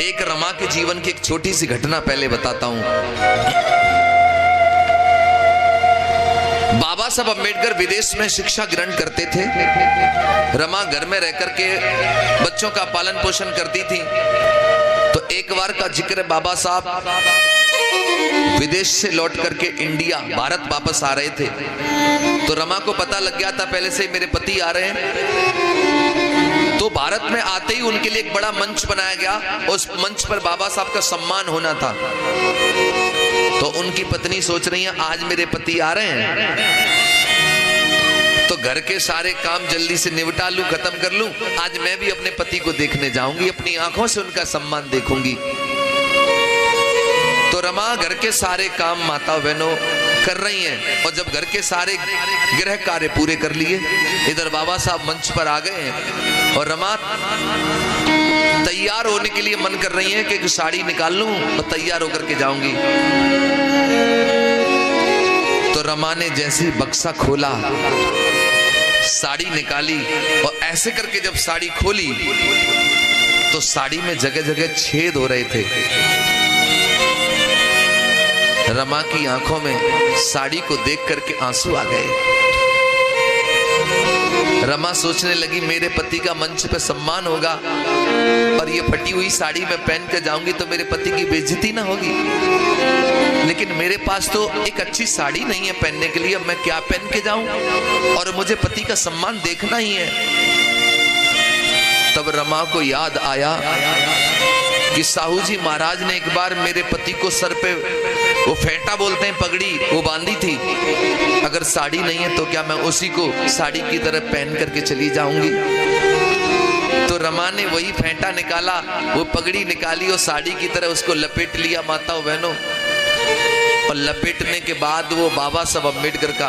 एक रमा के जीवन की एक छोटी सी घटना पहले बताता हूं। बाबा साहब अम्बेडकर विदेश में शिक्षा ग्रहण करते थे। रमा घर में रह करके बच्चों का पालन पोषण करती थी। तो एक बार का जिक्र, बाबा साहब विदेश से लौट करके इंडिया भारत वापस आ रहे थे। तो रमा को पता लग गया था पहले से मेरे पति आ रहे हैं। तो भारत में आते ही उनके लिए एक बड़ा मंच बनाया गया। उस मंच पर बाबा साहब का सम्मान होना था। तो उनकी पत्नी सोच रही है आज मेरे पति आ रहे हैं तो घर के सारे काम जल्दी से निपटा लूं, खत्म कर लूं। आज मैं भी अपने पति को देखने जाऊंगी, अपनी आंखों से उनका सम्मान देखूंगी। तो रमा घर के सारे काम माता बहनों कर रही हैं। और जब घर के सारे गृह कार्य पूरे कर लिए, इधर बाबा साहब मंच पर आ गए हैं और रमा तैयार होने के लिए मन कर रही है कि एक साड़ी निकाल लूं और तैयार होकर के जाऊंगी। तो रमा ने जैसे बक्सा खोला, साड़ी निकाली और ऐसे करके जब साड़ी खोली तो साड़ी में जगह जगह छेद हो रहे थे। रमा की आंखों में साड़ी को देख करके आंसू आ गए। रमा सोचने लगी मेरे पति का मंच पे सम्मान होगा और ये फटी हुई साड़ी मैं पहन कर जाऊंगी तो मेरे पति की बेइज्जती ना होगी। लेकिन मेरे पास तो एक अच्छी साड़ी नहीं है पहनने के लिए, अब मैं क्या पहन के जाऊं और मुझे पति का सम्मान देखना ही है। तब रमा को याद आया कि साहू जी महाराज ने एक बार मेरे पति को सर पे वो फेंटा बोलते हैं पगड़ी, वो बांधी थी। अगर साड़ी नहीं है तो क्या मैं उसी को साड़ी की तरह पहन करके चली जाऊंगी। तो रमा ने वही फेंटा निकाला, वो पगड़ी निकाली और साड़ी की तरह उसको लपेट लिया माताओं बहनों। और लपेटने के बाद वो बाबा साहब अम्बेडकर का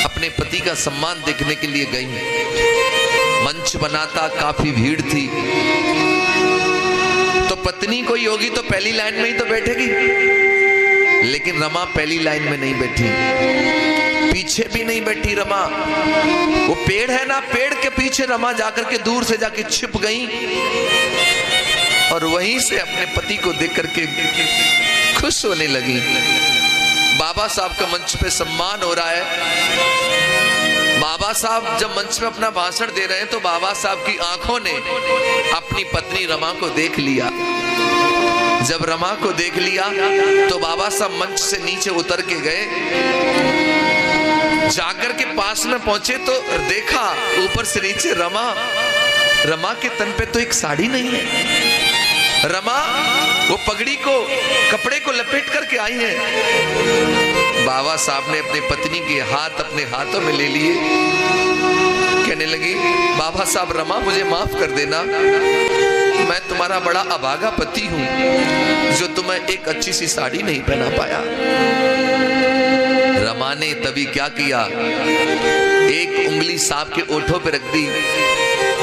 अपने पति का सम्मान देखने के लिए गई। मंच बना था, काफी भीड़ थी। तो पत्नी कोई होगी तो पहली लाइन में ही तो बैठेगी, लेकिन रमा पहली लाइन में नहीं बैठी, पीछे भी नहीं बैठी रमा। वो पेड़ है ना, पेड़ के पीछे रमा जाकर के दूर से जाके छिप गई और वहीं से अपने पति को देख करके खुश होने लगी। बाबा साहब का मंच पे सम्मान हो रहा है। बाबा साहब जब मंच पे अपना भाषण दे रहे हैं तो बाबा साहब की आंखों ने अपनी पत्नी रमा को देख लिया। जब रमा को देख लिया तो बाबा साहब मंच से नीचे उतर के गए, जाकर के पास में पहुंचे तो देखा ऊपर से नीचे रमा के तन पे तो एक साड़ी नहीं है। रमा वो पगड़ी को, कपड़े को लपेट करके आई है। बाबा साहब ने अपनी पत्नी के हाथ अपने हाथों में ले लिए, कहने लगी बाबा साहब रमा मुझे माफ कर देना, मैं तुम्हारा बड़ा अभागा पति हूं जो तुम्हें एक अच्छी सी साड़ी नहीं पहना पाया। रमा ने तभी क्या किया, एक उंगली साहब के ओठों पे रख दी,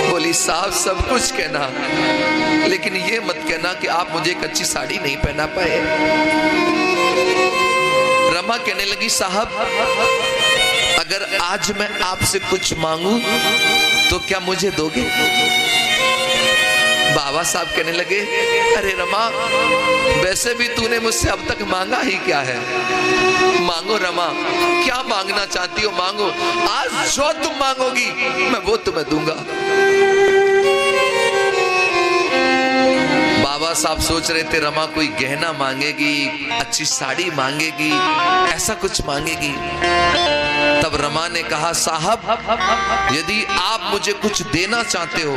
बोली साहब सब कुछ कहना लेकिन ये मत कहना कि आप मुझे एक अच्छी साड़ी नहीं पहना पाए। रमा कहने लगी साहब अगर आज मैं आपसे कुछ मांगू तो क्या मुझे दोगे? बाबा साहब कहने लगे अरे रमा वैसे भी तूने मुझसे अब तक मांगा ही क्या है, मांगो रमा, क्या मांगना चाहती हो मांगो, आज जो तुम मांगोगी मैं वो तुम्हें दूंगा। बाबा साहब सोच रहे थे रमा कोई गहना मांगेगी, अच्छी साड़ी मांगेगी, ऐसा कुछ मांगेगी। तब रमा ने कहा साहब यदि आप मुझे कुछ देना चाहते हो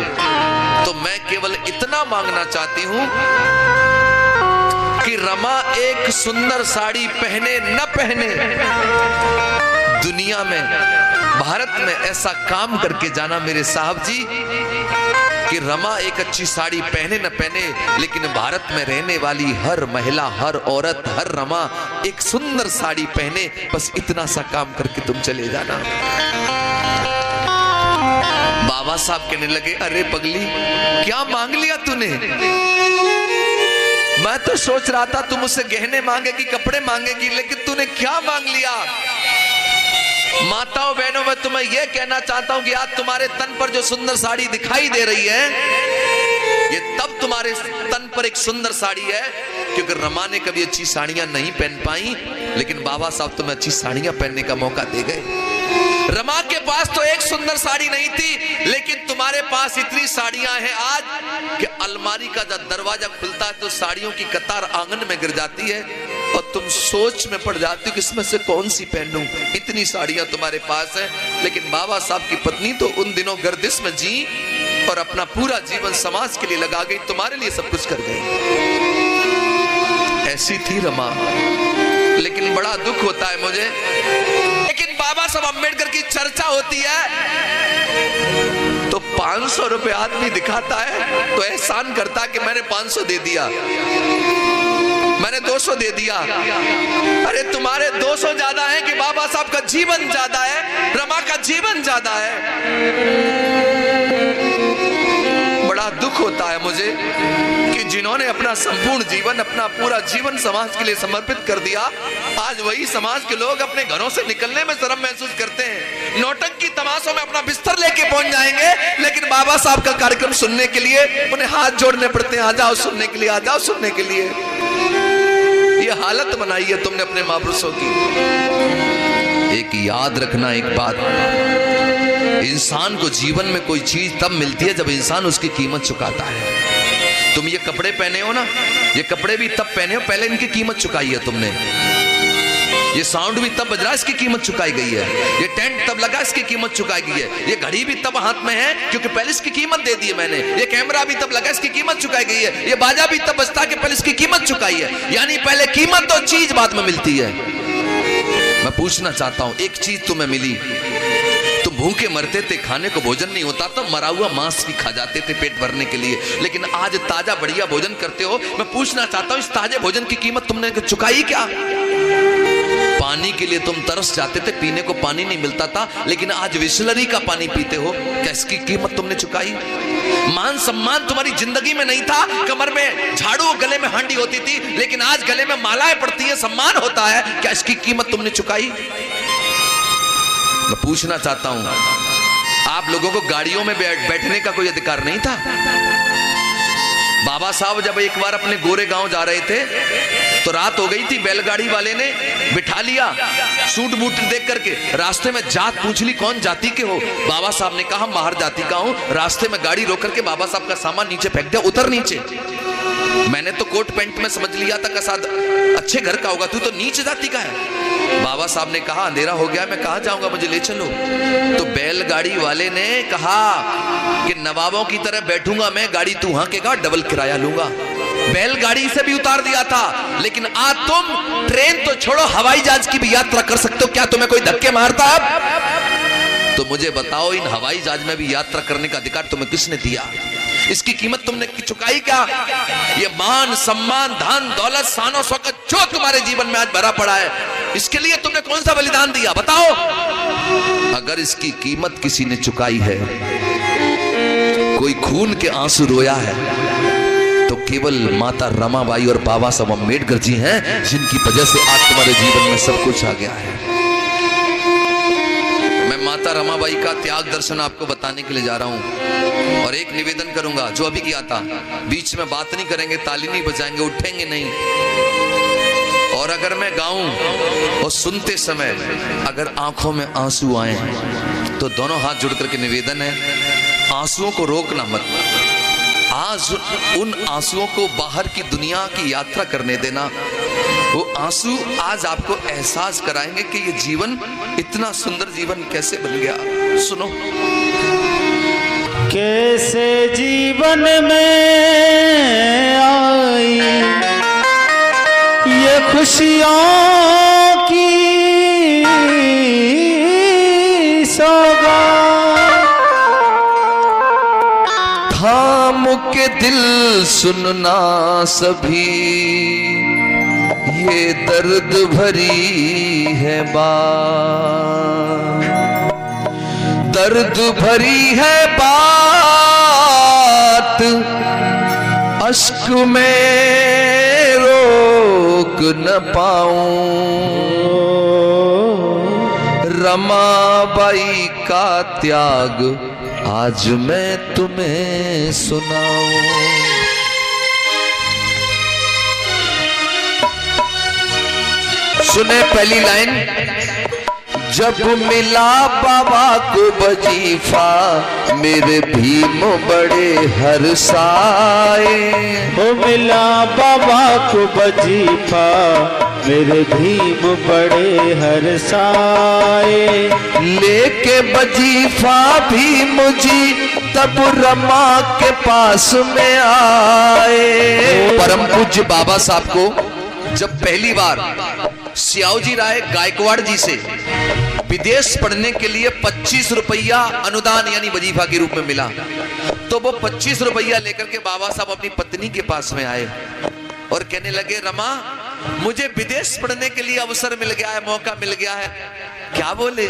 तो मैं केवल इतना मांगना चाहती हूं कि रमा एक सुंदर साड़ी पहने न पहने, दुनिया में भारत में ऐसा काम करके जाना मेरे साहब जी कि रमा एक अच्छी साड़ी पहने न पहने, लेकिन भारत में रहने वाली हर महिला, हर औरत, हर रमा एक सुंदर साड़ी पहने, बस इतना सा काम करके तुम चले जाना। बाबा साहब कहने लगे अरे पगली क्या मांग लिया तूने? मैं तो सोच रहा था तुम मुझसे गहने मांगेगी, कपड़े मांगेगी, लेकिन तूने क्या मांग लिया? माताओं बहनों मैं तुम्हें यह कहना चाहता हूं कि आज तुम्हारे तन पर जो सुंदर साड़ी दिखाई दे रही है ये तब तुम्हारे तन पर एक सुंदर साड़ी है क्योंकि रमा ने कभी अच्छी साड़ियां नहीं पहन पाई, लेकिन बाबा साहब तुम्हें अच्छी साड़ियां पहनने का मौका दे गए। रमा के पास तो एक सुंदर साड़ी नहीं थी, लेकिन तुम्हारे पास इतनी साड़ियां हैं आज कि अलमारी का जब दरवाजा खुलता है तो साड़ियों की कतार आंगन में गिर जाती है और तुम सोच में पड़ जाती हो कि इसमें से कौन सी पहनूं। इतनी साड़ियां तुम्हारे पास है। लेकिन बाबा साहब की पत्नी तो उन दिनों गर्दिश में जी और अपना पूरा जीवन समाज के लिए लगा गई, तुम्हारे लिए सब कुछ कर गई। ऐसी थी रमा। लेकिन बड़ा दुख होता है मुझे, लेकिन बाबा साहब अम्बेडकर की चर्चा होती है तो 500 रुपए आदमी दिखाता है तो एहसान करता कि मैंने 500 दे दिया, मैंने 200 दे दिया। अरे तुम्हारे 200 ज्यादा है कि बाबा साहब का जीवन ज्यादा है, रमा का जीवन ज्यादा है। बड़ा दुख होता है मुझे कि जिन्होंने अपना संपूर्ण जीवन, अपना पूरा जीवन समाज के लिए समर्पित कर दिया, आज वही समाज के लोग अपने घरों से निकलने में शर्म महसूस करते हैं। नौटंकी तमाशों में अपना बिस्तर लेके पहुंच जाएंगे, लेकिन बाबा साहब का कार्यक्रम सुनने के लिए उन्हें हाथ जोड़ने पड़ते हैं, आ जाओ सुनने के लिए, आ जाओ सुनने के लिए। ये हालत बनाई है तुमने अपने महापुरुषों की। एक याद रखना एक बात, इंसान को जीवन में कोई चीज तब मिलती है जब इंसान उसकी कीमत चुकाता है। तुम ये कपड़े पहने हो ना, ये कपड़े भी तब पहने हो पहले इनकी कीमत चुकाई है तुमने। ये साउंड भी तब बज रहा है, इसकी कीमत चुकाई गई है। ये टेंट तब लगा, इसकी कीमत चुकाई गई है। ये घड़ी भी तब हाथ में है क्योंकि पहले इसकी कीमत दे दी है मैंने। ये कैमरा भी तब लगा, इसकी कीमत चुकाई गई है। ये बाजा भी तब बजता कि पहले इसकी कीमत चुकाई है। यानी पहले कीमत तो चीज बाद में मिलती है। मैं पूछना चाहता हूं, एक चीज तुम्हें मिली, तुम भूखे मरते थे, खाने को भोजन नहीं होता तो मरा हुआ मांस भी खा जाते थे पेट भरने के लिए, लेकिन आज ताजा बढ़िया भोजन करते हो। मैं पूछना चाहता हूं, इस ताजे भोजन की कीमत तुमने चुकाई क्या? पानी के लिए तुम तरस जाते थे, पीने को पानी नहीं मिलता था, लेकिन आज बिसलरी का पानी पीते हो, क्या इसकी कीमत तुमने चुकाई? मान सम्मान तुम्हारी जिंदगी में नहीं था, कमर में झाड़ू, गले में हांडी होती थी, लेकिन आज गले में मालाएं पड़ती है, सम्मान होता है, क्या इसकी कीमत तुमने चुकाई? मैं पूछना चाहता हूं, आप लोगों को गाड़ियों में बैठने का कोई अधिकार नहीं था? बाबा साहब जब एक बार अपने गोरे गांव जा रहे थे तो रात हो गई थी, बैलगाड़ी वाले ने बिठा लिया सूट बूट देख करके, रास्ते में जात पूछ ली कौन जाति के हो? बाबा साहब ने कहा माहर जाति का हूं। रास्ते में गाड़ी रोक करके बाबा साहब का सामान नीचे फेंक दिया, उतर नीचे। मैंने तो कोट पैंट में समझ लिया था कसाद अच्छे घर का होगा, तू तो नीच जाति का है। बाबा साहब ने कहा अंधेरा हो गया, मैं कहां जाऊंगा, मुझे ले चलो। तो बैलगाड़ी वाले ने कहा कि नवाबों की तरह बैठूंगा मैं, गाड़ी तू हांकेगा, डबल किराया लूंगा। बैलगाड़ी से भी उतार दिया था, लेकिन आज तुम ट्रेन तो छोड़ो, हवाई जहाज की भी यात्रा कर सकते हो। क्या तुम्हें कोई धक्के मारता अब? तो मुझे बताओ, इन हवाई जहाज में भी यात्रा करने का अधिकार तुम्हें किसने दिया? इसकी कीमत तुमने चुकाई क्या? ये मान सम्मान धन दौलत शानो शौकत जो तुम्हारे जीवन में आज भरा पड़ा है, इसके लिए तुमने कौन सा बलिदान दिया बताओ? अगर इसकी कीमत किसी ने चुकाई है, कोई खून के आंसू रोया है, तो केवल माता रमाबाई और बाबा साहब अम्बेडकर जी हैं, जिनकी वजह से आज तुम्हारे जीवन में सब कुछ आ गया है। मैं माता रमाबाई का त्याग दर्शन आपको बताने के लिए जा रहा हूं, और एक निवेदन करूंगा जो अभी किया था, बीच में बात नहीं करेंगे, ताली नहीं बजाएंगे, उठेंगे नहीं। और अगर मैं गाऊं और सुनते समय अगर आंखों में आंसू आए तो दोनों हाथ जुड़ करके निवेदन है, आंसुओं को रोकना मत। आज उन आंसुओं को बाहर की दुनिया की यात्रा करने देना। वो आंसू आज आपको एहसास कराएंगे कि ये जीवन, इतना सुंदर जीवन कैसे बन गया। सुनो, कैसे जीवन में आई ये खुशियों की सौगात, थाम के दिल सुनना सभी, ये दर्द भरी है बात, दर्द भरी है बात, अश्क में रोक न पाऊं, रमाबाई का त्याग आज मैं तुम्हें सुनाऊं। सुने पहली लाइन, जब मिला बाबा को वजीफा मेरे भीम बड़े हर्षाए। हो मिला बाबा को वजीफा मेरे भीम बड़े हर्षाए। लेके वजीफा भीम जी तब रमा के पास में आए। परम पूज्य बाबा साहब को जब पहली बार सियाओजी राय गायकवाड़ जी से विदेश पढ़ने के लिए 25 रुपया अनुदान यानी वजीफा के रूप में मिला, तो वो 25 रुपया लेकर के बाबा साहब अपनी पत्नी के पास में आए और कहने लगे, रमा मुझे विदेश पढ़ने के लिए अवसर मिल गया है, मौका मिल गया है। क्या बोले?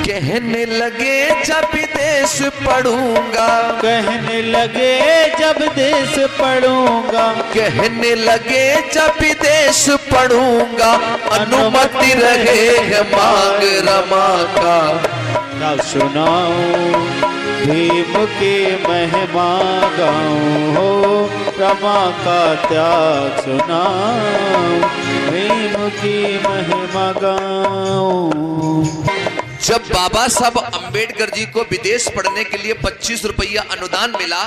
कहने लगे जब विदेश पढ़ूंगा, कहने लगे जब देश पढ़ूंगा, कहने लगे जब विदेश पढ़ूंगा अनुमति रहे मांग रमा का। क्या सुनाऊं भीम की महिमा गाऊं, हो रमा का त्याग सुनाऊं, भीम की महिमा गाऊं। जब बाबा साहब अंबेडकर जी को विदेश पढ़ने के लिए 25 रुपया अनुदान मिला,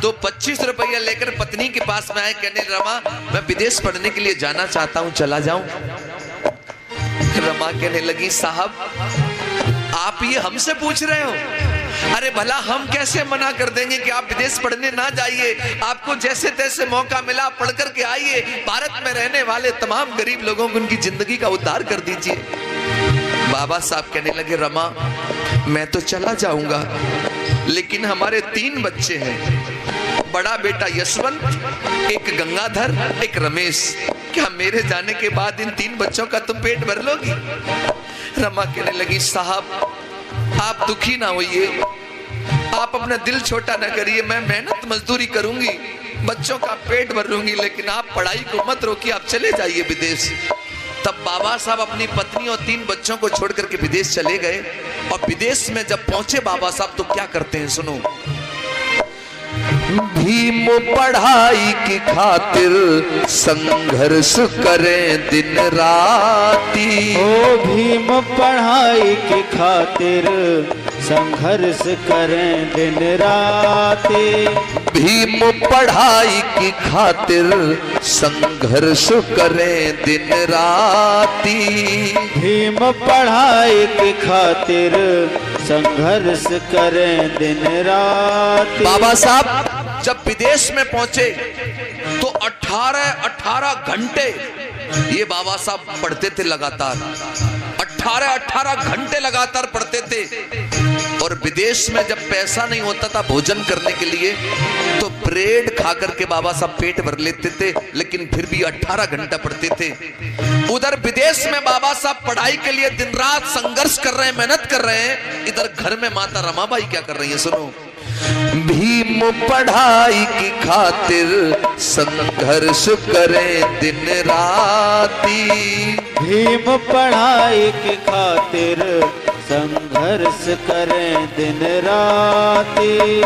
तो 25 रुपया लेकर पत्नी के पास में आए, कहने रमा मैं विदेश पढ़ने के लिए जाना चाहता हूं, चला जाऊं? रमा कहने लगी, साहब आप ये हमसे पूछ रहे हो? अरे भला हम कैसे मना कर देंगे कि आप विदेश पढ़ने ना जाइए, आपको जैसे तैसे मौका मिला पढ़ करके आइए, भारत में रहने वाले तमाम गरीब लोगों को उनकी जिंदगी का उद्धार कर दीजिए। बाबा साहब कहने लगे, रमा मैं तो चला जाऊंगा, लेकिन हमारे 3 बच्चे हैं, बड़ा बेटा यशवंत, एक गंगाधर, एक रमेश, क्या मेरे जाने के बाद इन 3 बच्चों का तुम पेट भर लोगी? रमा कहने लगी, साहब आप दुखी ना होइए, आप अपना दिल छोटा ना करिए, मैं मेहनत मजदूरी करूंगी, बच्चों का पेट भर लूंगी, लेकिन आप पढ़ाई को मत रोकिए, आप चले जाइए विदेश। तब बाबा साहब अपनी पत्नी और 3 बच्चों को छोड़ करके विदेश चले गए। और विदेश में जब पहुंचे बाबा साहब तो क्या करते हैं, सुनो। भीम पढ़ाई की खातिर संघर्ष करें दिन राती। ओ भीम पढ़ाई की खातिर संघर्ष करें दिन राती। भीम पढ़ाई की खातिर संघर्ष करें दिन राती। भीम पढ़ाई की खातिर संघर्ष करें दिन राती। बाबा साहब जब विदेश में पहुंचे तो 18 घंटे ये बाबा साहब पढ़ते थे लगातार, 18 घंटे लगातार पढ़ते थे। और विदेश में जब पैसा नहीं होता था भोजन करने के लिए तो ब्रेड खा करके बाबा साहब पेट भर लेते थे, लेकिन फिर भी 18 घंटा पढ़ते थे। उधर विदेश में बाबा साहब पढ़ाई के लिए दिन रात संघर्ष कर रहे हैं, मेहनत कर रहे हैं। इधर घर में माता रमाबाई क्या कर रही है, सुनो। भीम पढ़ाई की खातिर संघर्ष करें दिन राती। भीम पढ़ाई की खातिर संघर्ष करें दिन राती।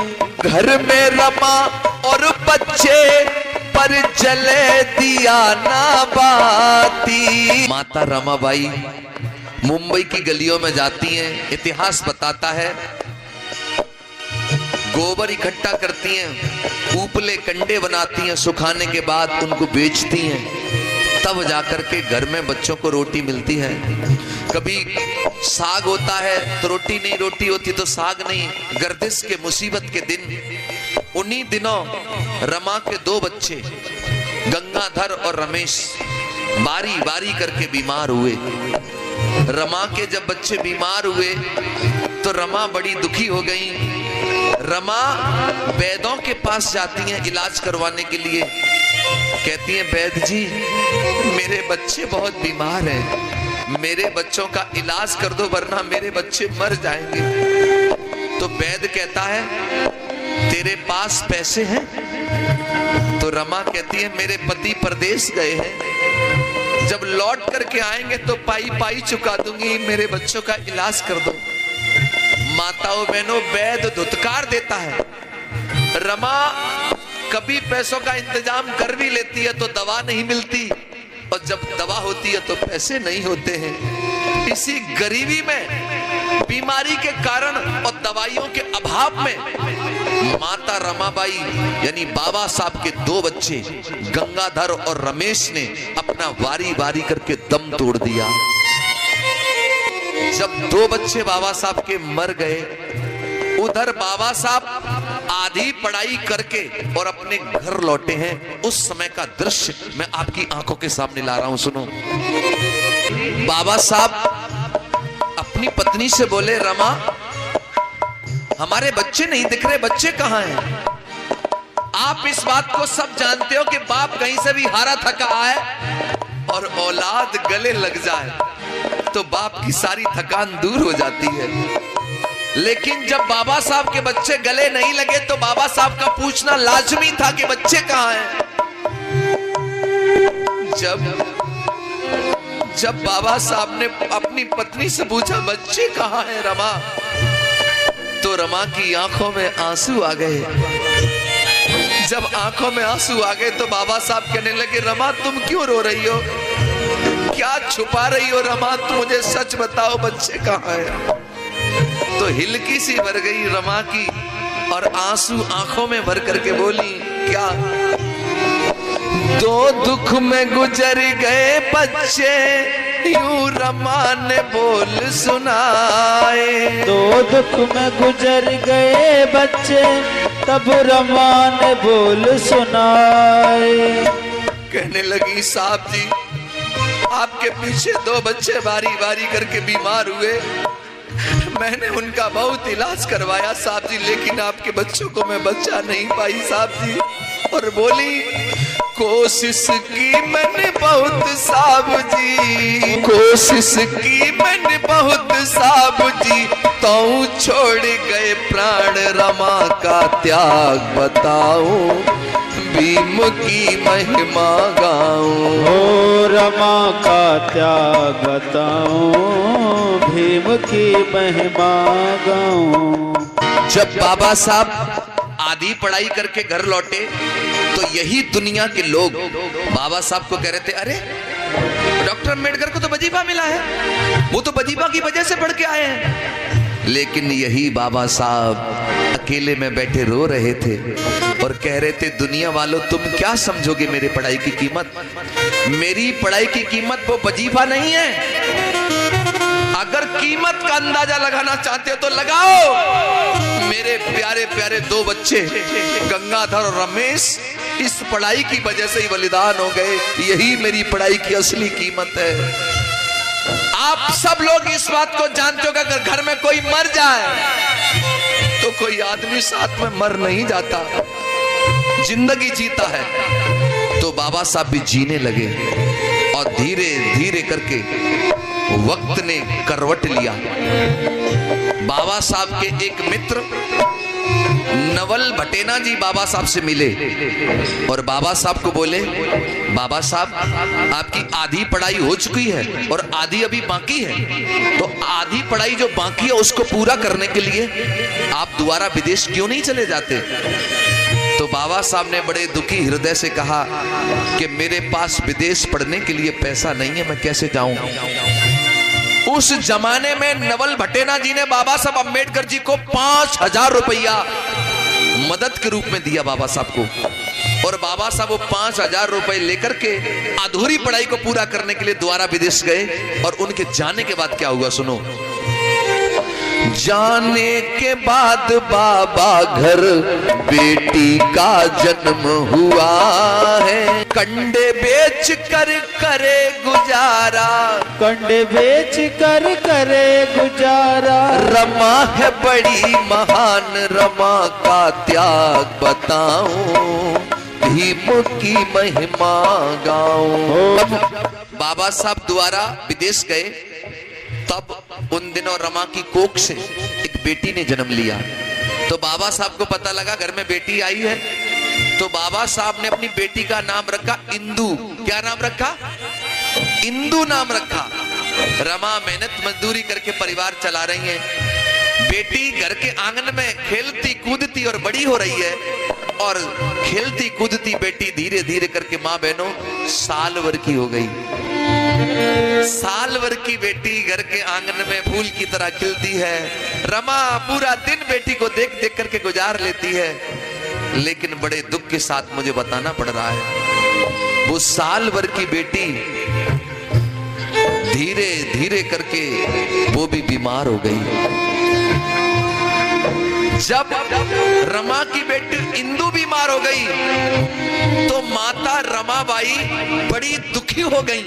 घर में रमा और बच्चे पर जले दिया ना बाती। माता रमाबाई मुंबई की गलियों में जाती हैं, इतिहास बताता है गोबर इकट्ठा करती हैं, उपले कंडे बनाती हैं, सुखाने के बाद उनको बेचती हैं, तब जाकर के घर में बच्चों को रोटी मिलती है। कभी साग होता है तो रोटी नहीं, रोटी होती तो साग नहीं। गर्दिश के मुसीबत के दिन उन्हीं दिनों रमा के 2 बच्चे गंगाधर और रमेश बारी बारी करके बीमार हुए। रमा के जब बच्चे बीमार हुए तो रमा बड़ी दुखी हो गई। रमा वैद्यों के पास जाती हैं इलाज करवाने के लिए, कहती हैं वैद्य जी मेरे बच्चे बहुत बीमार हैं, मेरे बच्चों का इलाज कर दो वरना मेरे बच्चे मर जाएंगे। तो वैद्य कहता है तेरे पास पैसे हैं? तो रमा कहती है मेरे पति परदेश गए हैं, जब लौट करके आएंगे तो पाई पाई चुका दूंगी, मेरे बच्चों का इलाज कर दो। माताओं बहनों वैद्य धुतकार देता है। रमा कभी पैसों का इंतजाम कर भी लेती है तो दवा नहीं मिलती, और जब दवा होती है तो पैसे नहीं होते हैं। इसी गरीबी में, बीमारी के कारण और दवाइयों के अभाव में माता रमाबाई यानी बाबा साहब के 2 बच्चे गंगाधर और रमेश ने अपना वारी वारी करके दम तोड़ दिया। जब 2 बच्चे बाबा साहब के मर गए, उधर बाबा साहब आधी पढ़ाई करके और अपने घर लौटे हैं। उस समय का दृश्य मैं आपकी आंखों के सामने ला रहा हूं, सुनो। बाबा साहब अपनी पत्नी से बोले, रमा हमारे बच्चे नहीं दिख रहे, बच्चे कहां हैं? आप इस बात को सब जानते हो कि बाप कहीं से भी हारा थका आए और औलाद गले लग जाए तो बाप की सारी थकान दूर हो जाती है। लेकिन जब बाबा साहब के बच्चे गले नहीं लगे तो बाबा साहब का पूछना लाजमी था कि बच्चे कहां हैं। जब बाबा साहब ने अपनी पत्नी से पूछा, बच्चे कहां हैं रमा, तो रमा की आंखों में आंसू आ गए। जब आंखों में आंसू आ गए तो बाबा साहब कहने लगे, रमा तुम क्यों रो रही हो, क्या छुपा रही हो रमा, तुम मुझे सच बताओ बच्चे कहां हैं। तो हिलकी सी भर गई रमा की और आंसू आंखों में भर करके बोली, क्या? 2 दुख में गुजर गए बच्चे, यूं रमा ने बोल सुनाए। 2 दुख में गुजर गए बच्चे, तब रमा ने बोल सुनाए। कहने लगी, साहब जी आपके पीछे 2 बच्चे बारी बारी करके बीमार हुए, मैंने उनका बहुत इलाज करवाया साहब जी, लेकिन आपके बच्चों को मैं बच्चा नहीं पाई साहब जी। और बोली, कोशिश की मैंने बहुत साहब जी, कोशिश की मैंने बहुत साहब जी, तो छोड़ गए प्राण, रमा का त्याग बताऊं, भीम की महिमा गाऊं। हो रमा का त्याग बताऊं, भीम की महिमा गाऊं। जब बाबा साहब आधी पढ़ाई करके घर लौटे तो यही दुनिया के लोग बाबा साहब को कह रहे थे, अरे डॉक्टर अम्बेडकर को तो वजीफा मिला है, वो तो वजीफा की वजह से पढ़ के आए हैं। लेकिन यही बाबा साहब अकेले में बैठे रो रहे थे और कह रहे थे, दुनिया वालों तुम क्या समझोगे मेरी पढ़ाई की कीमत, मेरी पढ़ाई की कीमत वो वजीफा नहीं है। अगर कीमत का अंदाजा लगाना चाहते हो तो लगाओ। मेरे प्यारे प्यारे 2 बच्चे गंगाधर और रमेश इस पढ़ाई की वजह से ही बलिदान हो गए, यही मेरी पढ़ाई की असली कीमत है। आप सब लोग इस बात को जानते हो कि अगर घर में कोई मर जाए तो कोई आदमी साथ में मर नहीं जाता, जिंदगी जीता है। तो बाबा साहब भी जीने लगे और धीरे धीरे करके वक्त ने करवट लिया। बाबा साहब के एक मित्र नवल भटेना जी बाबा साहब से मिले और बाबा साहब को बोले, बाबा साहब आपकी आधी पढ़ाई हो चुकी है और आधी अभी बाकी है, तो आधी पढ़ाई जो बाकी है उसको पूरा करने के लिए आप दोबारा विदेश क्यों नहीं चले जाते। तो बाबा साहब ने बड़े दुखी हृदय से कहा कि मेरे पास विदेश पढ़ने के लिए पैसा नहीं है, मैं कैसे जाऊं। उस जमाने में नवल भटेना जी ने बाबा साहब अम्बेडकर जी को 5000 रुपया मदद के रूप में दिया बाबा साहब को, और बाबा साहब वो 5000 रुपए लेकर के अधूरी पढ़ाई को पूरा करने के लिए दोबारा विदेश गए। और उनके जाने के बाद क्या हुआ सुनो। जाने के बाद बाबा घर बेटी का जन्म हुआ है, कंडे बेच कर करे गुजारा, कंडे बेच कर करे गुजारा। रमा है बड़ी महान, रमा का त्याग बताऊं, भीम की महिमा गाऊं। बाबा साहब दोबारा विदेश गए, तब उन दिनों रमा की कोख से एक बेटी ने जन्म लिया। तो बाबा साहब को पता लगा घर में बेटी आई है, तो बाबा साहब ने अपनी बेटी का नाम रखा इंदु। क्या नाम रखा? इंदु नाम रखा। रमा मेहनत मजदूरी करके परिवार चला रही हैं। बेटी घर के आंगन में खेलती कूदती और बड़ी हो रही है, और खेलती कूदती बेटी धीरे धीरे करके मां बहनों साल भर की हो गई। साल भर की बेटी घर के आंगन में फूल की तरह खिलती है। रमा पूरा दिन बेटी को देख देख करके गुजार लेती है, लेकिन बड़े दुख के साथ मुझे बताना पड़ रहा है, वो साल भर की बेटी धीरे धीरे करके वो भी बीमार हो गई। जब रमा की बेटी इंदु बीमार हो गई तो माता रमाबाई बड़ी दुखी हो गई।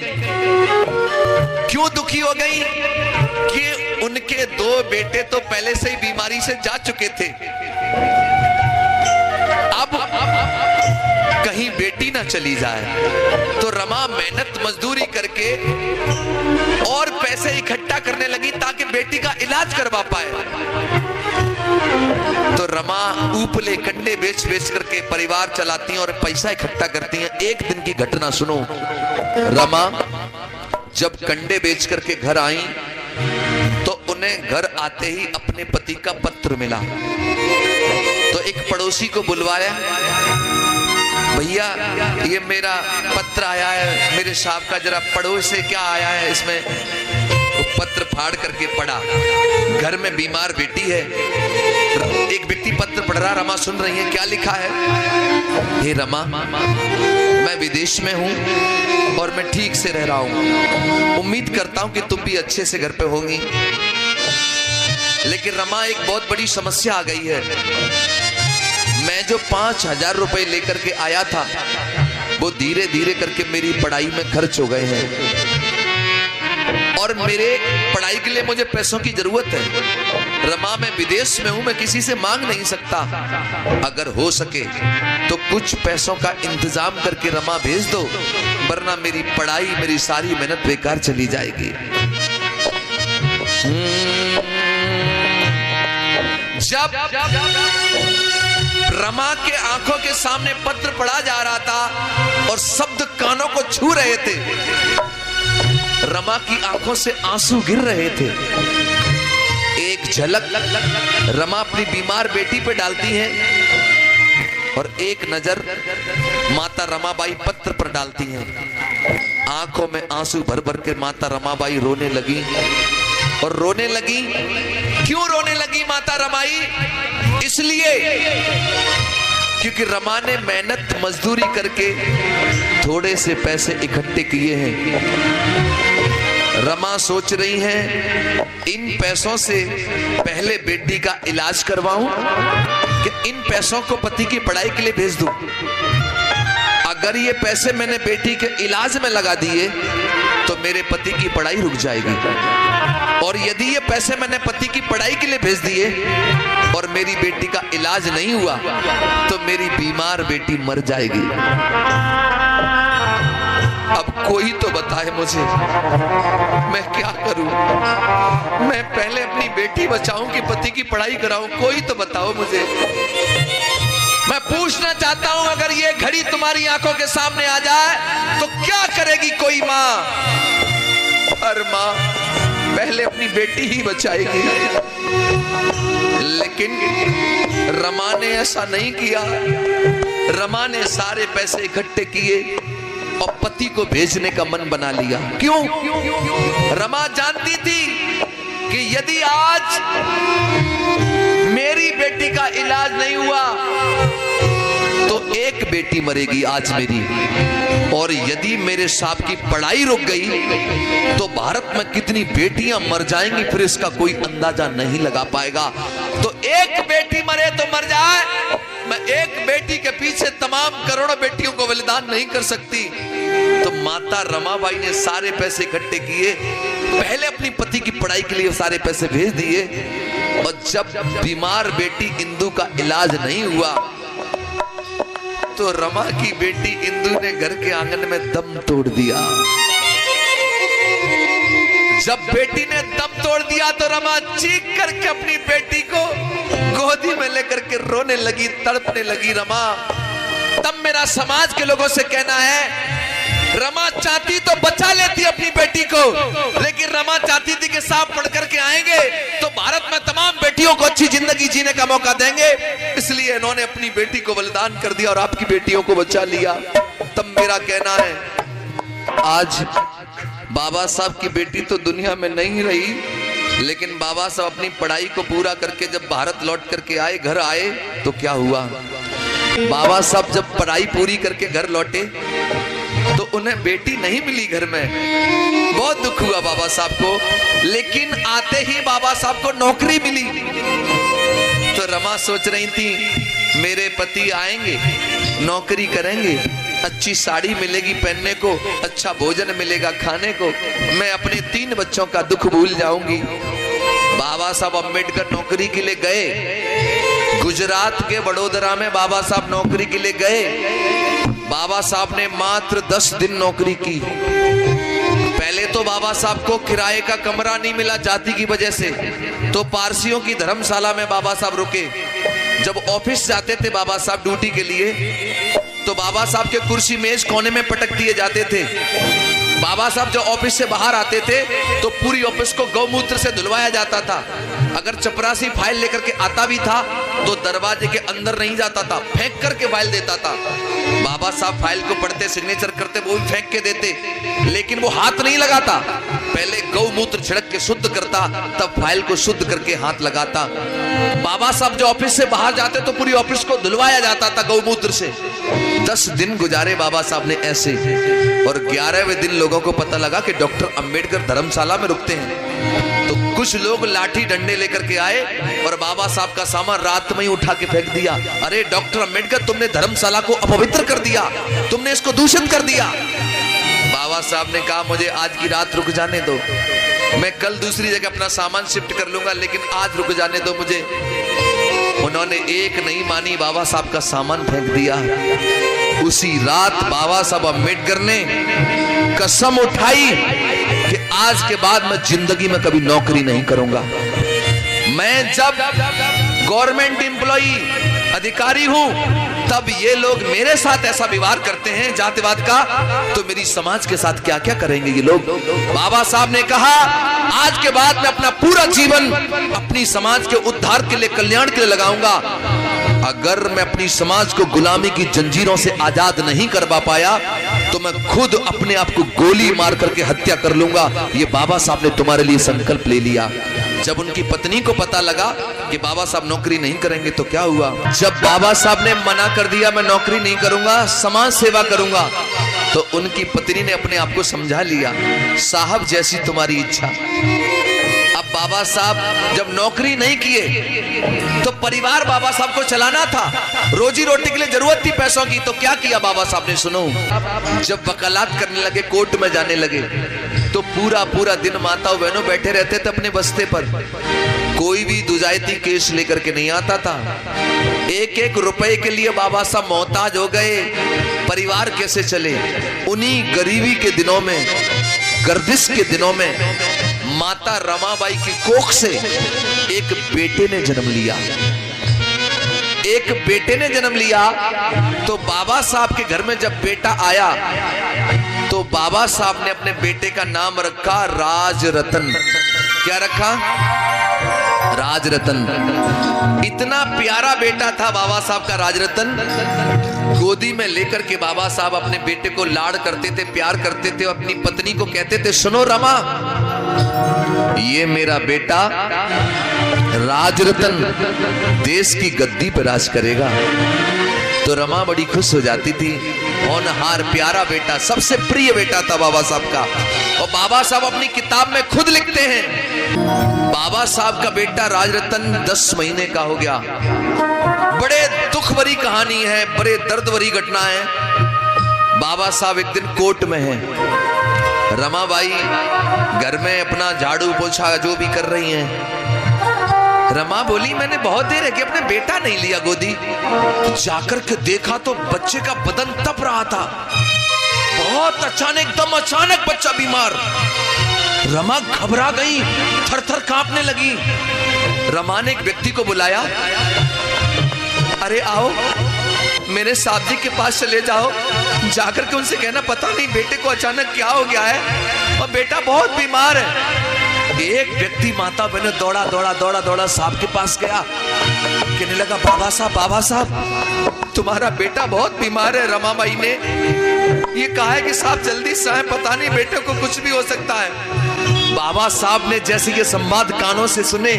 क्यों दुखी हो गई? कि उनके दो बेटे तो पहले से ही बीमारी से जा चुके थे, अब कहीं बेटी ना चली जाए। तो रमा मेहनत मजदूरी करके और पैसे इकट्ठा करने लगी ताकि बेटी का इलाज करवा पाए। तो रमा ऊपले कंडे बेच बेच करके परिवार चलाती हैं और पैसा इकट्ठा करती हैं। एक दिन की घटना सुनो। रमा जब कंडे बेच करके घर आई तो उन्हें घर आते ही अपने पति का पत्र मिला। तो एक पड़ोसी को बुलवाया, भैया ये मेरा पत्र आया है, मेरे साहब का जरा पढ़ो इसे क्या आया है इसमें। वो पत्र फाड़ करके पढ़ा, घर में बीमार बेटी है। एक व्यक्ति पत्र पढ़ रहा, रमा सुन रही है, क्या लिखा है? हे रमा, मैं विदेश में हूं और मैं ठीक से रह रहा हूं, उम्मीद करता हूं कि तुम भी अच्छे से घर पे होंगी। लेकिन रमा एक बहुत बड़ी समस्या आ गई है। मैं जो 5,000 रुपए लेकर के आया था वो धीरे धीरे करके मेरी पढ़ाई में खर्च हो गए हैं, और मेरे पढ़ाई के लिए मुझे पैसों की जरूरत है। रमा मैं विदेश में हूं, मैं किसी से मांग नहीं सकता। अगर हो सके तो कुछ पैसों का इंतजाम करके रमा भेज दो, वरना मेरी पढ़ाई मेरी सारी मेहनत बेकार चली जाएगी। जब रमा के आंखों के सामने पत्र पढ़ा जा रहा था और शब्द कानों को छू रहे थे, रमा की आंखों से आंसू गिर रहे थे। एक झलक रमा अपनी बीमार बेटी पे डालती है और एक नजर माता रमाबाई पत्र पर डालती हैं। आंखों में आंसू भर भर के माता रमाबाई रोने लगी। और रोने लगी, क्यों रोने लगी माता रमाई? इसलिए क्योंकि रमा ने मेहनत मजदूरी करके थोड़े से पैसे इकट्ठे किए हैं। रमा सोच रही हैं, इन पैसों से पहले बेटी का इलाज करवाऊं कि इन पैसों को पति की पढ़ाई के लिए भेज दूं। अगर ये पैसे मैंने बेटी के इलाज में लगा दिए तो मेरे पति की पढ़ाई रुक जाएगी, और यदि ये पैसे मैंने पति की पढ़ाई के लिए भेज दिए और मेरी बेटी का इलाज नहीं हुआ तो मेरी बीमार बेटी मर जाएगी। अब कोई तो बताए मुझे, मैं क्या करूं? मैं पहले अपनी बेटी बचाऊं कि पति की पढ़ाई कराऊं? कोई तो बताओ मुझे। मैं पूछना चाहता हूं, अगर ये घड़ी तुम्हारी आंखों के सामने आ जाए तो क्या करेगी कोई मां? हर मां पहले अपनी बेटी ही बचाएगी। लेकिन रमा ने ऐसा नहीं किया। रमा ने सारे पैसे इकट्ठे किए और पति को भेजने का मन बना लिया। क्यों? रमा जानती थी कि यदि आज मेरी बेटी का इलाज नहीं हुआ तो एक बेटी मरेगी आज मेरी, और यदि मेरे साहब की पढ़ाई रुक गई तो भारत में कितनी बेटियां मर जाएंगी, फिर इसका कोई अंदाजा नहीं लगा पाएगा। तो एक बेटी मरे तो मर जाए, मैं एक बेटी के पीछे तमाम करोड़ों बेटियों को बलिदान नहीं कर सकती। तो माता रमाबाई ने सारे पैसे इकट्ठे किए, पहले अपनी पति की पढ़ाई के लिए सारे पैसे भेज दिए, और जब बीमार बेटी इंदु का इलाज नहीं हुआ तो रमा की बेटी इंदु ने घर के आंगन में दम तोड़ दिया। जब बेटी ने दम तोड़ दिया तो रमा चीख करके अपनी बेटी को गोदी में लेकर के रोने लगी, तड़पने लगी। रमा, तब मेरा समाज के लोगों से कहना है, रमा चाहती तो बचा लेती अपनी बेटी को, लेकिन रमा चाहती थी कि साहब पढ़ करके आएंगे तो भारत में तमाम बेटी बेटियों को अच्छी जिंदगी जीने का मौका देंगे, इसलिए इन्होंने अपनी बेटी को बलिदान कर दिया और आपकी बेटियों को बचा लिया। तब मेरा कहना है, आज बाबा साहब की बेटी तो दुनिया में नहीं रही, लेकिन बाबा साहब अपनी पढ़ाई को पूरा करके जब भारत लौट करके आए, घर आए, तो क्या हुआ, बाबा साहब जब पढ़ाई पूरी करके घर लौटे तो उन्हें बेटी नहीं मिली घर में। बहुत दुख हुआ बाबा साहब को, लेकिन आते ही बाबा साहब को नौकरी मिली। तो रमा सोच रही थी मेरे पति आएंगे, नौकरी करेंगे, अच्छी साड़ी मिलेगी पहनने को, अच्छा भोजन मिलेगा खाने को, मैं अपने 3 बच्चों का दुख भूल जाऊंगी। बाबा साहब अम्बेडकर नौकरी के लिए गए, गुजरात के वडोदरा में बाबा साहब नौकरी के लिए गए। बाबा साहब ने मात्र 10 दिन नौकरी की। पहले तो बाबा साहब को किराए का कमरा नहीं मिला जाति की वजह से, तो पारसियों की धर्मशाला में बाबा साहब रुके। जब ऑफिस जाते थे बाबा साहब ड्यूटी के लिए, तो बाबा साहब के कुर्सी मेज कोने में पटक दिए जाते थे। बाबा साहब जब ऑफिस से बाहर आते थे तो पूरी ऑफिस को गौमूत्र से धुलवाया जाता था। अगर चपरासी फाइल लेकर के आता भी था तो दरवाजे के अंदर नहीं जाता था, फेंक करके फाइल देता था। बाबा साहब फाइल को पढ़ते, सिग्नेचर करते, वो भी फेंक के देते, लेकिन वो हाथ नहीं लगाता, पहले गौमूत्र छिड़क के शुद्ध करता, तब फाइल को शुद्ध करके हाथ लगाता। बाबा साहब जो ऑफिस से बाहर जाते तो पूरी ऑफिस को धुलवाया जाता था गौमूत्र से। 10 दिन गुजारे बाबा साहब ने ऐसे, और 11वें दिन लोगों को पता लगा कि डॉक्टर अंबेडकर धर्मशाला में रुकते हैं। तो कुछ लोग लाठी डंडे लेकर के आए और बाबा साहब का सामान रात में ही उठा के फेंक दिया। अरे डॉक्टर अंबेडकर, तुमने धर्मशाला को अपवित्र कर दिया, तुमने इसको दूषित कर दिया। बाबा साहब ने कहा मुझे आज की रात रुक जाने दो, मैं कल दूसरी जगह अपना सामान शिफ्ट कर लूंगा, लेकिन आज रुक जाने दो मुझे। उन्होंने एक नहीं मानी, बाबा साहब का सामान फेंक दिया। उसी रात बाबा साहब अम्बेडकर ने कसम उठाई कि आज के बाद मैं जिंदगी में कभी नौकरी नहीं करूंगा। मैं जब गवर्नमेंट एम्प्लॉई अधिकारी हूं, तब ये लोग मेरे साथ ऐसा व्यवहार करते हैं जातिवाद का, तो मेरी समाज के साथ क्या क्या करेंगे ये लोग। बाबा साहब ने कहा आज के बाद मैं अपना पूरा जीवन अपनी समाज के उद्धार के लिए, कल्याण के लिए लगाऊंगा। अगर मैं अपनी समाज को गुलामी की जंजीरों से आजाद नहीं करवा पाया तो मैं खुद अपने आप को गोली मार करके हत्या कर लूंगा। ये बाबा साहब ने तुम्हारे लिए संकल्प ले लिया। जब उनकी पत्नी को पता लगा कि बाबा साहब नौकरी नहीं करेंगे तो क्या हुआ, जब बाबा साहब ने मना कर दिया मैं नौकरी नहीं करूंगा, समाज सेवा करूंगा, तो उनकी पत्नी ने अपने आप को समझा लिया, साहब जैसी तुम्हारी इच्छा। अब बाबा साहब जब नौकरी नहीं किए तो परिवार बाबा साहब को चलाना था, रोजी रोटी के लिए जरूरत थी पैसों की, तो क्या किया बाबा साहब ने, सुनो। जब वकालत करने लगे, कोर्ट में जाने लगे, तो पूरा पूरा दिन माताओं बहनों बैठे रहते थे अपने बस्ते पर, कोई भी दुजायती केस लेकर के नहीं आता था। 1-1 रुपए के लिए बाबा साहब मोहताज हो गए। परिवार कैसे चले? उन्हीं गरीबी के दिनों में, गर्दिश के दिनों में माता रमाबाई की कोख से एक बेटे ने जन्म लिया। एक बेटे ने जन्म लिया तो बाबा साहब के घर में जब बेटा आया तो बाबा साहब ने अपने बेटे का नाम रखा राजरतन। क्या रखा? राजरतन। इतना प्यारा बेटा था बाबा साहब का राजरतन। गोदी में लेकर के बाबा साहब अपने बेटे को लाड़ करते थे, प्यार करते थे, अपनी पत्नी को कहते थे, सुनो रमा, ये मेरा बेटा राजरतन देश की गद्दी पर राज करेगा। तो रमा बड़ी खुश हो जाती थी। होनहार प्यारा बेटा, सबसे प्रिय बेटा था बाबा साहब का। और बाबा साहब अपनी किताब में खुद लिखते हैं, बाबा साहब का बेटा राजरतन 10 महीने का हो गया। बड़े दुख भरी कहानी है, बड़े दर्द भरी घटना है। बाबा साहब एक दिन कोर्ट में हैं, रमाबाई घर में अपना झाड़ू पोछा जो भी कर रही हैं। रमा बोली मैंने बहुत देर है कि अपने बेटा नहीं लिया गोदी, तो जाकर के देखा तो बच्चे का बदन तप रहा था, बहुत अचानक, एकदम अचानक बच्चा बीमार। रमा घबरा गई, थर थर कांपने लगी। रमा ने एक व्यक्ति को बुलाया, अरे आओ मेरे साहब जी के पास चले जाओ, जाकर के उनसे कहना पता नहीं बेटे को अचानक क्या हो गया है और बेटा बहुत बीमार है। एक व्यक्ति माता बहन दौड़ा दौड़ा दौड़ा दौड़ा साहब के पास गया, कहने लगा बाबा साहब तुम्हारा बेटा बहुत बीमार है। रमाबाई ने ये कहा है कि साहब जल्दी से आए, पता नहीं बेटे को कुछ भी हो सकता है। बाबा साहब ने जैसे ये संवाद कानों से सुने,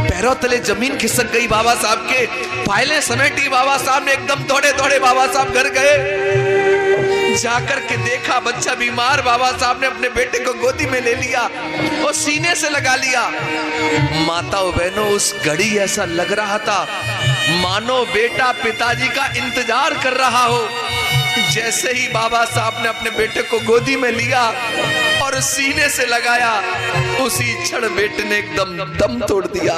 पैरों तले जमीन खिसक गई बाबा साहब के, फाइलें समेटी बाबा साहब ने, एकदम दौड़े दौड़े बाबा साहब घर गए। जाकर के देखा बच्चा बीमार, बाबा साहब ने अपने बेटे को गोदी में ले लिया और सीने से लगा लिया। माताओं बहनों, उस घड़ी ऐसा लग रहा था मानो बेटा पिताजी का इंतजार कर रहा हो। जैसे ही बाबा साहब ने अपने बेटे को गोदी में लिया और सीने से लगाया, उसी क्षण बेटे ने एकदम दम तोड़ दिया।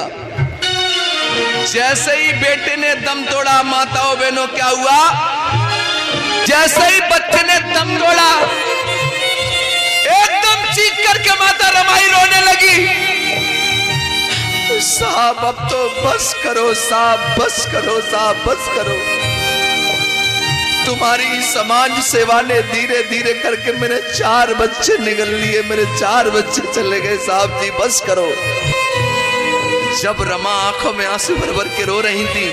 जैसे ही बेटे ने दम तोड़ा, माताओं बहनों क्या हुआ, जैसे ही बच्चे ने दम तोड़ा, एकदम चीख करके माता रमाई रोने लगी। साहब अब तो बस करो साहब, बस करो साहब, बस करो। तुम्हारी समाज सेवा ने धीरे धीरे करके मेरे 4 बच्चे निगल लिए, मेरे 4 बच्चे चले गए साहब जी, बस करो। जब रमा आंखों में आंसू भर भर के रो रही थी,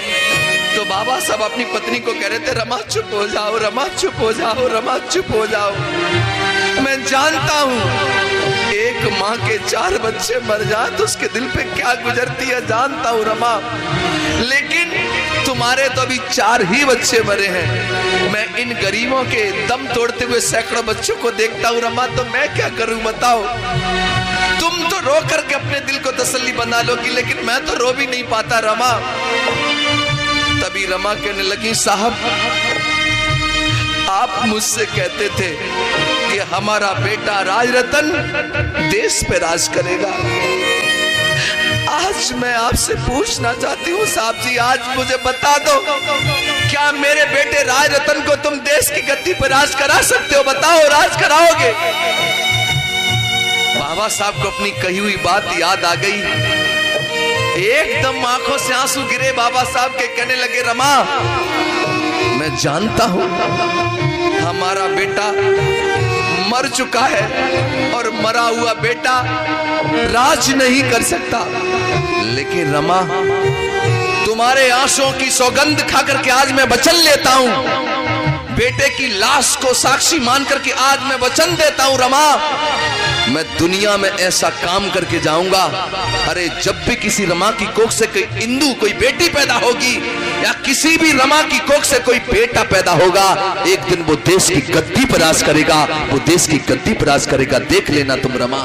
तो बाबा साहब अपनी पत्नी को कह रहे थे रमा चुप हो जाओ, रमा चुप हो जाओ, रमा चुप हो जाओ। मैं जानता हूं एक माँ के 4 बच्चे मर जाए तो उसके दिल पे क्या गुजरती है, जानता हूं रमा, लेकिन तुम्हारे तो अभी 4 ही बच्चे मरे हैं। मैं इन गरीबों के दम तोड़ते हुए सैकड़ों बच्चों को देखता हूं रमा, तो मैं क्या करूं बताओ। तुम तो रो करके अपने दिल को तसल्ली बना लोगी, लेकिन मैं तो रो भी नहीं पाता रमा। तभी रमा कहने लगी साहब आप मुझसे कहते थे कि हमारा बेटा राजरतन देश पे राज करेगा। आज मैं आपसे पूछना चाहती हूँ साहब जी, आज मुझे बता दो, क्या मेरे बेटे राजरतन को तुम देश की गद्दी पर राज करा सकते हो? बताओ, राज कराओगे? बाबा साहब को अपनी कही हुई बात याद आ गई, एकदम आंखों से आंसू गिरे बाबा साहब के, कहने लगे रमा मैं जानता हूं हमारा बेटा मर चुका है और मरा हुआ बेटा राज नहीं कर सकता, लेकिन रमा तुम्हारे आंसुओं की सौगंध खा करके आज मैं वचन लेता हूं, बेटे की लाश को साक्षी मान करके आज मैं वचन देता हूं रमा, मैं दुनिया में ऐसा काम करके जाऊंगा। अरे जब भी किसी रमा की कोख से कोई इंदु कोई बेटी पैदा होगी, या किसी भी रमा की कोख से कोई बेटा पैदा होगा, एक दिन वो देश की गद्दी पर राज करेगा, वो देश की गद्दी पर राज करेगा, देख लेना तुम रमा।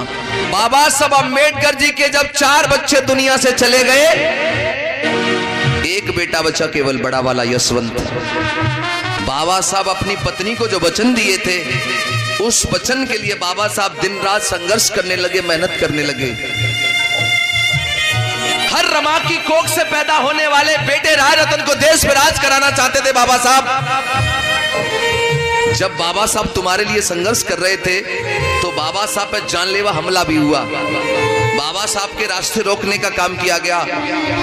बाबा साहब अम्बेडकर जी के जब 4 बच्चे दुनिया से चले गए, एक बेटा बचा केवल बड़ा वाला यशवंत। बाबा साहब अपनी पत्नी को जो वचन दिए थे, उस वचन के लिए बाबा साहब दिन रात संघर्ष करने लगे, मेहनत करने लगे। हर रमा की कोख से पैदा होने वाले बेटे राजरतन को देश में राज कराना चाहते थे बाबा साहब। जब बाबा साहब तुम्हारे लिए संघर्ष कर रहे थे, तो बाबा साहब पर जानलेवा हमला भी हुआ। बाबा साहब के रास्ते रोकने का काम किया गया,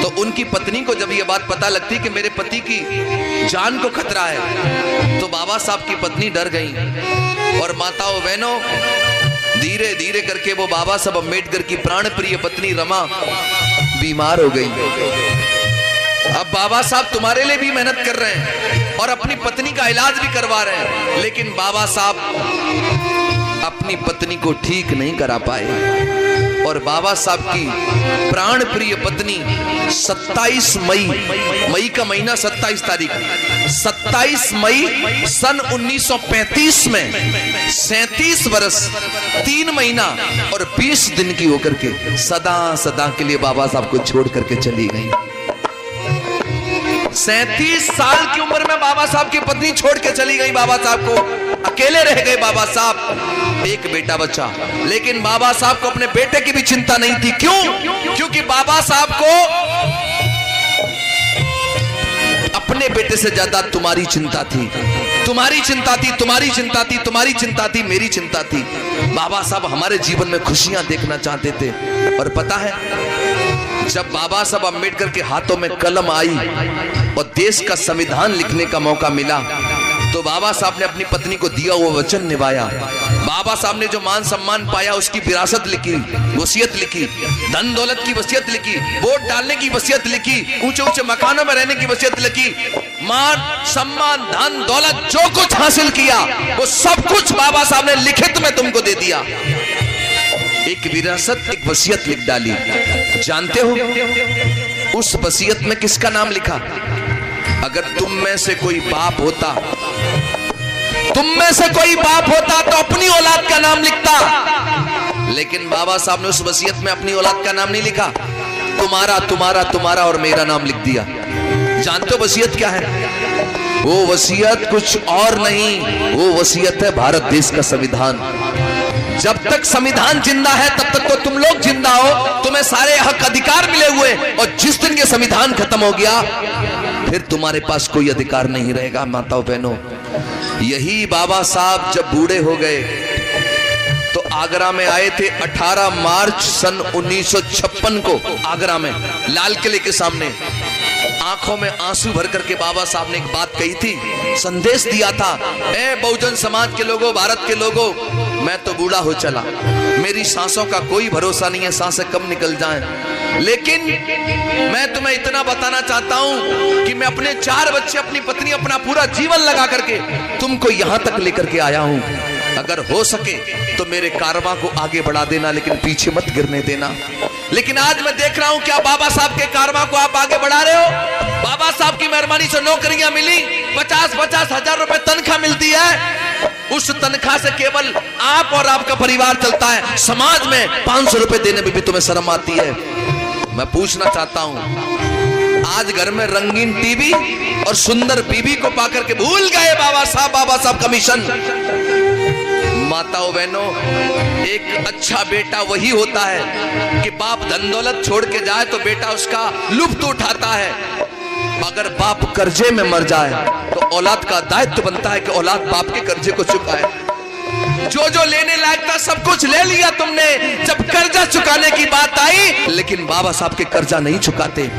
तो उनकी पत्नी को जब यह बात पता लगती कि मेरे पति की जान को खतरा है, तो बाबा साहब की पत्नी डर गई। और माताओं बहनों, धीरे धीरे करके वो बाबा साहब अम्बेडकर की प्राण प्रिय पत्नी रमा बीमार हो गई। अब बाबा साहब तुम्हारे लिए भी मेहनत कर रहे हैं और अपनी पत्नी का इलाज भी करवा रहे हैं, लेकिन बाबा साहब अपनी पत्नी को ठीक नहीं करा पाए। और बाबा साहब की प्राण प्रिय पत्नी 27 मई का महीना 27 तारीख 27 मई सन 1935 में 37 वर्ष 3 महीना और 20 दिन की होकर के सदा सदा के लिए बाबा साहब को छोड़ करके चली गई। 37 साल की उम्र में बाबा साहब की पत्नी छोड़ के चली गई, बाबा साहब को अकेले रह गए बाबा साहब। एक बेटा बचा, लेकिन बाबा साहब को अपने बेटे की भी चिंता नहीं थी। क्यों? क्योंकि बाबा साहब को अपने बेटे से ज्यादा तुम्हारी चिंता थी, तुम्हारी चिंता थी, तुम्हारी चिंता थी, तुम्हारी चिंता थी, मेरी चिंता थी। बाबा साहब हमारे जीवन में खुशियां देखना चाहते थे। और पता है, जब बाबा साहब अम्बेडकर के हाथों में कलम आई और देश का संविधान लिखने का मौका मिला, तो बाबा साहब ने अपनी पत्नी को दिया हुआ वचन निभाया। बाबा साहब ने जो मान सम्मान पाया उसकी विरासत लिखी, वसीयत लिखी, धन दौलत की वसीयत लिखी, वोट डालने की वसीयत लिखी, ऊंचे ऊंचे मकानों में रहने की वसीयत लिखी। मान सम्मान धन दौलत जो कुछ हासिल किया वो सब कुछ बाबा साहब ने लिखित में तुमको दे दिया। एक विरासत, एक वसीयत लिख डाली। जानते हो उस वसीयत में किसका नाम लिखा? अगर तुम में से कोई बाप होता, तुम में से कोई बाप होता तो अपनी औलाद का नाम लिखता, लेकिन बाबा साहब ने उस वसीयत में अपनी औलाद का नाम नहीं लिखा, तुम्हारा तुम्हारा तुम्हारा और मेरा नाम लिख दिया। जानते हो वसीयत क्या है? वो वसीयत कुछ और नहीं, वो वसीयत है भारत देश का संविधान। जब तक संविधान जिंदा है तब तक तो तुम लोग जिंदा हो, तुम्हें सारे हक अधिकार मिले हुए, और जिस दिन ये संविधान खत्म हो गया फिर तुम्हारे पास कोई अधिकार नहीं रहेगा। माताओं बहनों, यही बाबा साहब जब बूढ़े हो गए तो आगरा में आए थे 18 मार्च सन 1956 को। आगरा में लाल किले के सामने आंखों में आंसू भर करके बाबा साहब ने एक बात कही थी, संदेश दिया था, ए बहुजन समाज के लोगों, भारत के लोगों, मैं तो बूढ़ा हो चला, मेरी सांसों का कोई भरोसा नहीं है, सांसें कब निकल जाएं, लेकिन मैं तुम्हें इतना बताना चाहता हूं कि मैं अपने 4 बच्चे, अपनी पत्नी, अपना पूरा जीवन लगा करके तुमको यहां तक लेकर के आया हूं। अगर हो सके तो मेरे कारवां को आगे बढ़ा देना, लेकिन पीछे मत गिरने देना। लेकिन आज मैं देख रहा हूं क्या बाबा साहब के कारवां को आप आगे बढ़ा रहे हो? बाबा साहब की मेहरबानी से नौकरियां मिली, 50-50 हजार रुपए तनख्वाह मिलती है, उस तनख्वाह से केवल आप और आपका परिवार चलता है। समाज में 500 रुपए देने में भी तुम्हें शर्म आती है। मैं पूछना चाहता हूं, आज घर में रंगीन टीवी और सुंदर बीबी को पाकर के भूल गए बाबा साहब कमीशन। माताओं बहनों, एक अच्छा बेटा वही होता है कि बाप धन दौलत छोड़ के जाए तो बेटा उसका लुत्फ उठाता है। अगर बाप कर्जे में मर जाए तो औलाद का दायित्व बनता है कि औलाद बाप के कर्जे को चुकाए। जो जो लेने लायक था सब कुछ ले लिया तुमने, जब कर्जा चुकाने की बात आई लेकिन बाबा साहब के कर्जा नहीं चुकाते।